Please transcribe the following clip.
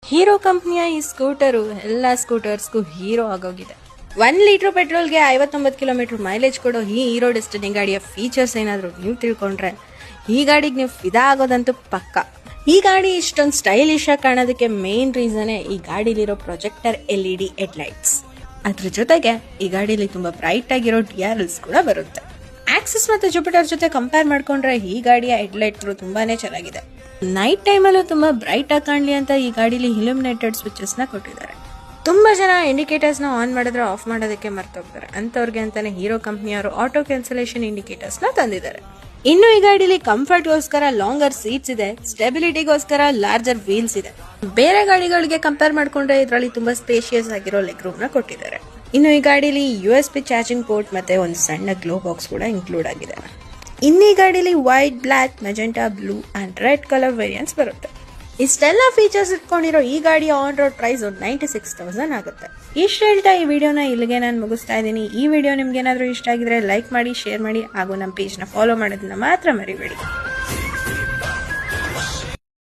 Hero ಕಂಪ್ನಿಯ ಈ scooter ಎಲ್ಲ ಸ್ಕೂಟರ್ಸ್ಗೂ hero ಆಗೋಗಿದೆ. 1 ಲೀಟರ್ ಪೆಟ್ರೋಲ್ಗೆ 59 ಕಿಲೋಮೀಟರ್ ಮೈಲೇಜ್ ಕೊಡೋ ಈ ಹೀರೋ ಡೆಸ್ಟಿನಿ ಗಾಡಿಯ ಫೀಚರ್ಸ್ ಏನಾದರೂ ನೀವು ತಿಳ್ಕೊಂಡ್ರೆ ಈ ಗಾಡಿಗೆ ನೀವು ಫಿದಾ ಆಗೋದಂತೂ ಪಕ್ಕ. ಈ ಗಾಡಿ ಇಷ್ಟೊಂದು ಸ್ಟೈಲಿಶ್ ಆಗಿ ಕಾಣೋದಕ್ಕೆ ಮೇನ್ ರೀಸನ್ ಈ ಗಾಡಿಲಿರೋ ಪ್ರೊಜೆಕ್ಟರ್ LED ಹೆಡ್ಲೈಟ್ಸ್. ಅದ್ರ ಜೊತೆಗೆ ಈ ಗಾಡಿಲಿ ತುಂಬಾ ಬ್ರೈಟ್ ಆಗಿರೋ DRLs ಕೂಡ ಬರುತ್ತೆ. ಆಕ್ಸಿಸ್ ಮತ್ತು ಜುಪಿಟರ್ ಜೊತೆ ಕಂಪೇರ್ ಮಾಡ್ಕೊಂಡ್ರೆ ಈ ಗಾಡಿಯ ಹೆಡ್ಲೈಟ್ ತುಂಬಾನೇ ಚೆನ್ನಾಗಿದೆ. ನೈಟ್ ಟೈಮಲ್ಲೂ ತುಂಬಾ ಬ್ರೈಟ್ ಆಗಿ ಕಾಣಲಿ ಅಂತ ಈ ಗಾಡಿಲಿ ಇಲ್ಯುಮಿನೇಟೆಡ್ ಸ್ವಿಚಸ್ ನ ಕೊಟ್ಟಿದ್ದಾರೆ. ತುಂಬಾ ಜನ ಇಂಡಿಕೇಟರ್ಸ್ ನ ಆನ್ ಮಾಡಿದ್ರೆ ಆಫ್ ಮಾಡೋದಕ್ಕೆ ಮರ್ತೋಗ್ತಾರೆ. ಅಂತವ್ರಿಗೆ ಅಂತಾನೆ ಹೀರೋ ಕಂಪ್ನಿಯವರು ಆಟೋ ಕ್ಯಾನ್ಸಲೇಷನ್ ಇಂಡಿಕೇಟರ್ಸ್ ನ ತಂದಿದ್ದಾರೆ. ಇನ್ನು ಈ ಗಾಡಿಲಿ ಕಂಫರ್ಟ್ಗೋಸ್ಕರ ಲಾಂಗರ್ ಸೀಟ್ಸ್ ಇದೆ, ಸ್ಟೆಬಿಲಿಟಿಗೋಸ್ಕರ ಲಾರ್ಜರ್ ವೀಲ್ಸ್ ಇದೆ. ಬೇರೆ ಗಾಡಿಗಳಿಗೆ ಕಂಪೇರ್ ಮಾಡ್ಕೊಂಡ್ರೆ ಇದರಲ್ಲಿ ತುಂಬಾ ಸ್ಪೇಷಿಯಸ್ ಆಗಿರೋ ಲೆಗ್ ರೂಮ್ ನ ಕೊಟ್ಟಿದ್ದಾರೆ. ಇನ್ನು ಈ ಗಾಡಿಲಿ USB ಚಾರ್ಜಿಂಗ್ ಪೋರ್ಟ್ ಮತ್ತೆ ಒಂದು ಸಣ್ಣ ಗ್ಲೋ ಬಾಕ್ಸ್ ಕೂಡ ಇನ್ಕ್ಲೂಡ್ ಆಗಿದೆ. ಇನ್ನು ಈ ಗಾಡಿಲಿ white, black, magenta, blue and red colour variants ಬರುತ್ತೆ. ಇಷ್ಟೆಲ್ಲ ಫೀಚರ್ಸ್ ಇಟ್ಕೊಂಡಿರೋ ಈ ಗಾಡಿಯ ಆನ್ ರೋಡ್ ಪ್ರೈಸ್ 96,000 ಆಗುತ್ತೆ. ಇಷ್ಟು ಹೇಳ್ತಾ ಈ ವಿಡಿಯೋನ ಇಲ್ಲಿಗೆ ನಾನು ಮುಗಿಸ್ತಾ ಇದ್ದೀನಿ. ಈ ವಿಡಿಯೋ ನಿಮ್ಗೆ ಏನಾದರೂ ಇಷ್ಟ ಆಗಿದ್ರೆ ಲೈಕ್ ಮಾಡಿ, ಶೇರ್ ಮಾಡಿ ಹಾಗೂ ನಮ್ಮ ಪೇಜ್ನ ಫಾಲೋ ಮಾಡೋದನ್ನ ಮಾತ್ರ ಮರಿಬೇಡಿ.